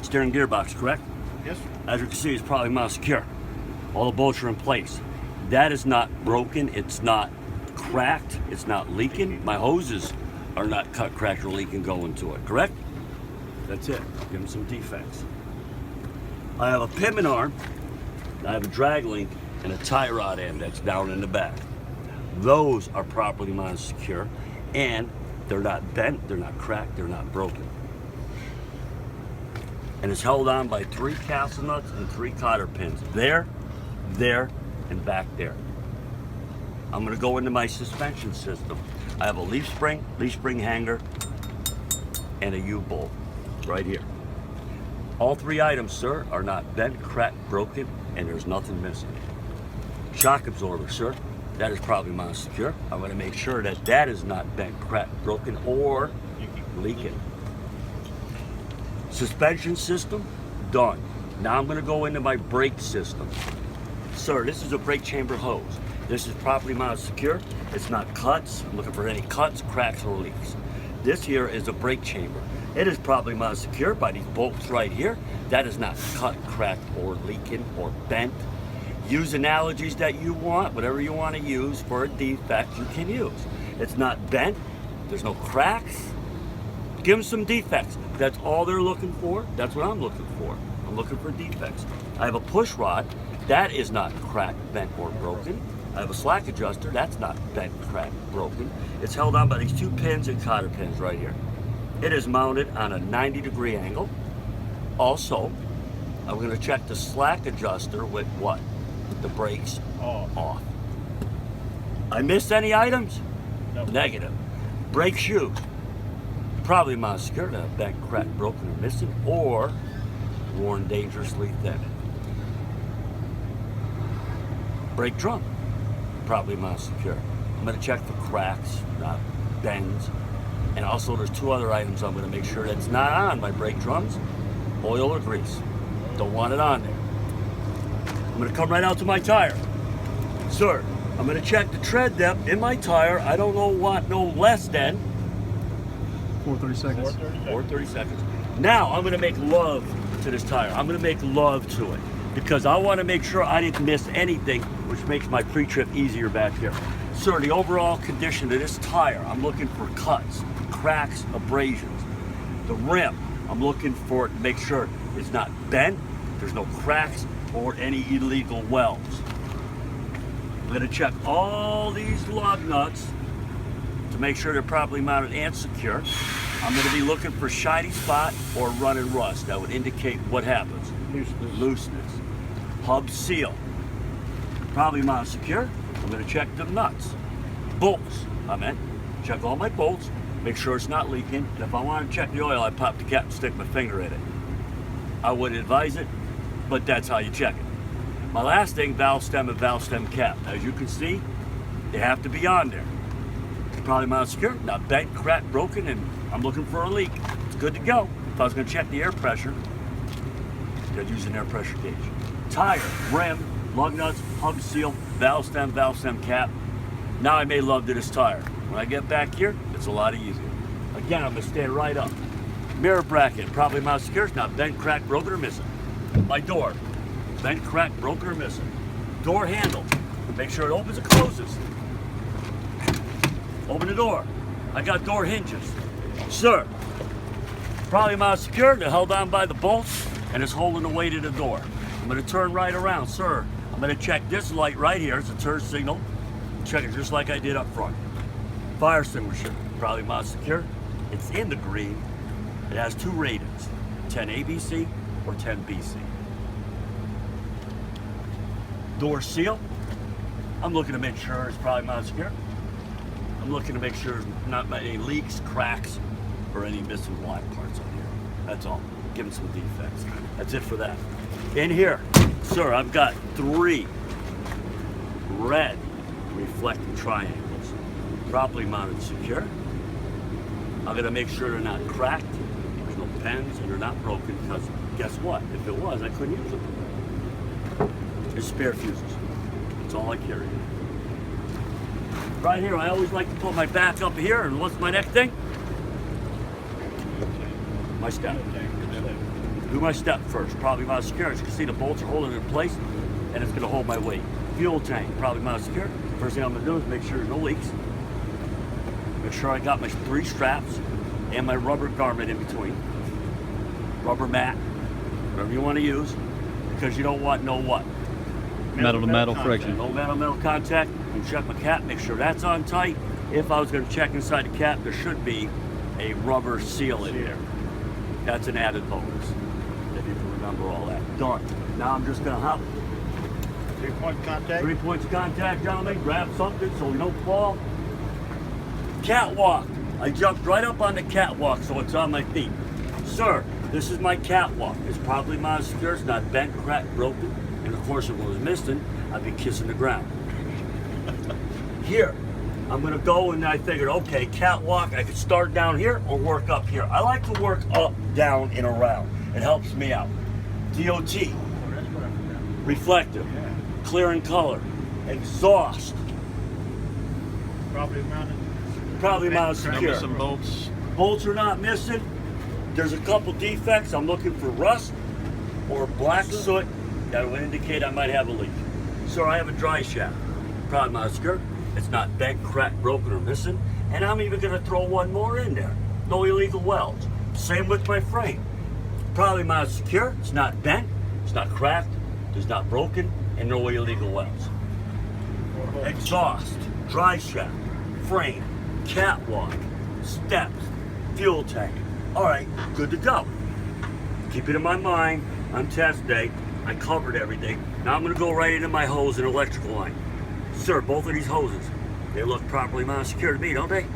Steering gearbox, correct? Yes, sir. As you can see, it's probably mounted secure. All the bolts are in place. That is not broken. It's not cracked. It's not leaking. My hoses are not cut, cracked, or leaking going to it, correct? That's it. Give them some defects. I have a pivot arm. I have a drag link and a tie rod end that's down in the back. Those are properly mounted secure, and they're not bent, they're not cracked, they're not broken. And it's held on by 3 castle nuts and 3 cotter pins. There, and back there. I'm gonna go into my suspension system. I have a leaf spring hanger, and a U-bolt right here. All 3 items, sir, are not bent, cracked, broken, and there's nothing missing. Shock absorber, sir, that is probably mounted secure. I'm gonna make sure that that is not bent, cracked, broken, or leaking. Suspension system, done. Now I'm gonna go into my brake system. Sir, this is a brake chamber hose. This is properly mounted secure. It's not cuts. I'm looking for any cuts, cracks, or leaks. This here is a brake chamber. It is properly mounted secure by these bolts right here. That is not cut, cracked, or leaking, or bent. Use analogies that you want, whatever you want to use for a defect, you can use. It's not bent. There's no cracks. Give them some defects. That's all they're looking for. That's what I'm looking for. I'm looking for defects. I have a push rod. That is not cracked, bent, or broken. I have a slack adjuster. That's not bent, cracked, broken. It's held on by these 2 pins and cotter pins right here. It is mounted on a 90-degree angle. Also, I'm going to check the slack adjuster with what? With the brakes off. I missed any items? No. Negative. Brake shoes. Probably mounted secure, not bent, cracked, broken, or missing, or worn dangerously thin. Brake drum. Probably mounted secure. I'm going to check for cracks, not bends. And also there's 2 other items I'm going to make sure that's not on my brake drums. Oil or grease. Don't want it on there. I'm going to come right out to my tire. Sir, I'm going to check the tread depth in my tire. I don't know what, no less than 430 seconds. 430 seconds. Now I'm going to make love to this tire. I'm going to make love to it because I want to make sure I didn't miss anything, which makes my pre-trip easier back here. Sir, the overall condition of this tire, I'm looking for cuts, cracks, abrasions. The rim, I'm looking for it to make sure it's not bent, there's no cracks or any illegal welds. I'm going to check all these lug nuts to make sure they're properly mounted and secure. I'm going to be looking for shiny spot or running rust. That would indicate what happens. Looseness. Hub seal. Probably mounted secure. I'm going to check the nuts. Bolts. Check all my bolts. Make sure it's not leaking. And if I want to check the oil, I pop the cap and stick my finger in it. I wouldn't advise it, but that's how you check it. My last thing, valve stem and valve stem cap. As you can see, they have to be on there. Probably mounted secure, not bent, cracked, broken, and I'm looking for a leak. It's good to go. If I was going to check the air pressure, I'd use an air pressure gauge. Tire, rim, lug nuts, hub seal, valve stem cap. Now I made love to this tire. When I get back here, it's a lot easier. Again, I'm going to stand right up. Mirror bracket, probably mounted secure, it's not bent, cracked, broken, or missing. My door, bent, cracked, broken, or missing. Door handle, make sure it opens and closes. Open the door. I got door hinges. Sir, probably mounted secure, they're held on by the bolts, and it's holding the weight of the door. I'm going to turn right around. Sir, I'm going to check this light right here. It's a turn signal. Check it just like I did up front. Fire extinguisher, probably mounted secure. It's in the green. It has 2 ratings, 10 ABC or 10 BC. Door seal, I'm looking to make sure it's probably mounted secure. I'm looking to make sure there's not any leaks, cracks, or any missing black parts on here. That's all. Give them some defects. That's it for that. In here, sir, I've got 3 red reflecting triangles, properly mounted secure. I'm gonna make sure they're not cracked, there's no pens, and they're not broken, because guess what? If it was, I couldn't use them. There's spare fuses. That's all I carry. Right here, I always like to put my back up here, and what's my next thing? My step. Do my step first. Probably mild secure. As you can see, the bolts are holding it in place, and it's going to hold my weight. Fuel tank, probably mild secure. First thing I'm going to do is make sure there's no leaks. Make sure I got my 3 straps and my rubber garment in between. Rubber mat, whatever you want to use, because you don't want no what? Metal to metal friction. No metal contact. And check my cap, make sure that's on tight. If I was going to check inside the cap, there should be a rubber seal in here. That's an added bonus, if you can remember all that. Done. Now I'm just going to hop. 3-point contact. 3 points of contact, gentlemen. Grab something so we don't fall. Catwalk. I jumped right up on the catwalk so it's on my feet. Sir, this is my catwalk. It's probably mild secure. It's not bent, cracked, broken. And of course, if it was missing, I'd be kissing the ground. Here, I'm gonna go and I figured, okay, catwalk, I could start down here or work up here. I like to work up, down, and around. It helps me out. DOT, reflective, clear in color, exhaust, Probably mounted. probably mild secure. Some bolts. Bolts are not missing. There's a couple defects. I'm looking for rust or black soot that will indicate I might have a leak. So I have a dry shaft. Probably mild secure. It's not bent, cracked, broken, or missing. And I'm even gonna throw one more in there. No illegal welds. Same with my frame. Probably mild secure. It's not bent. It's not cracked. It's not broken, and no illegal welds. Exhaust, dry shaft, frame, catwalk, steps, fuel tank. All right, good to go. Keep it in my mind. On test day, I covered everything. Now I'm gonna go right into my hose and electrical line. Sir, both of these hoses, they look properly mild secure to me, don't they?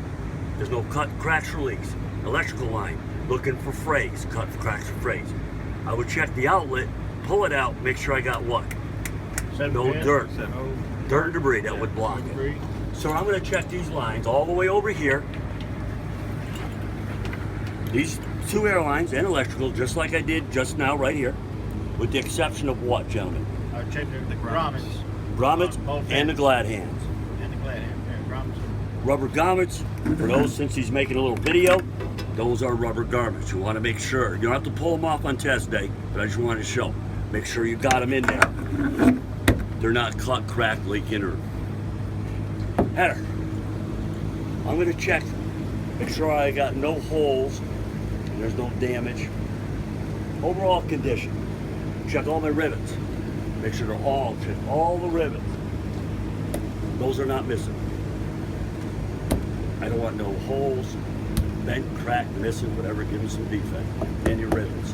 There's no cut, cracks, or leaks. Electrical line, looking for frays, cut, cracks, or frays. I would check the outlet, pull it out, make sure I got what? No dirt. Dirt and debris that would block it. So I'm going to check these lines all the way over here. These 2 air lines and electrical, just like I did just now right here. With the exception of what, gentlemen? I checked the grommets. Grommets Both and the glad hands. And the glad hand. Yeah, grommets. Rubber garments, for those, since he's making a little video, those are rubber garments. You want to make sure. You don't have to pull them off on test day, but I just wanted to show. Make sure you got them in there. They're not cut, cracked, leaking, or header. I'm going to check, make sure I got no holes and there's no damage. Overall condition. Check all my rivets. Make sure they're all, check all the rivets. Those are not missing. I don't want no holes, bent, cracked, missing, whatever, give me some defect. And your rivets.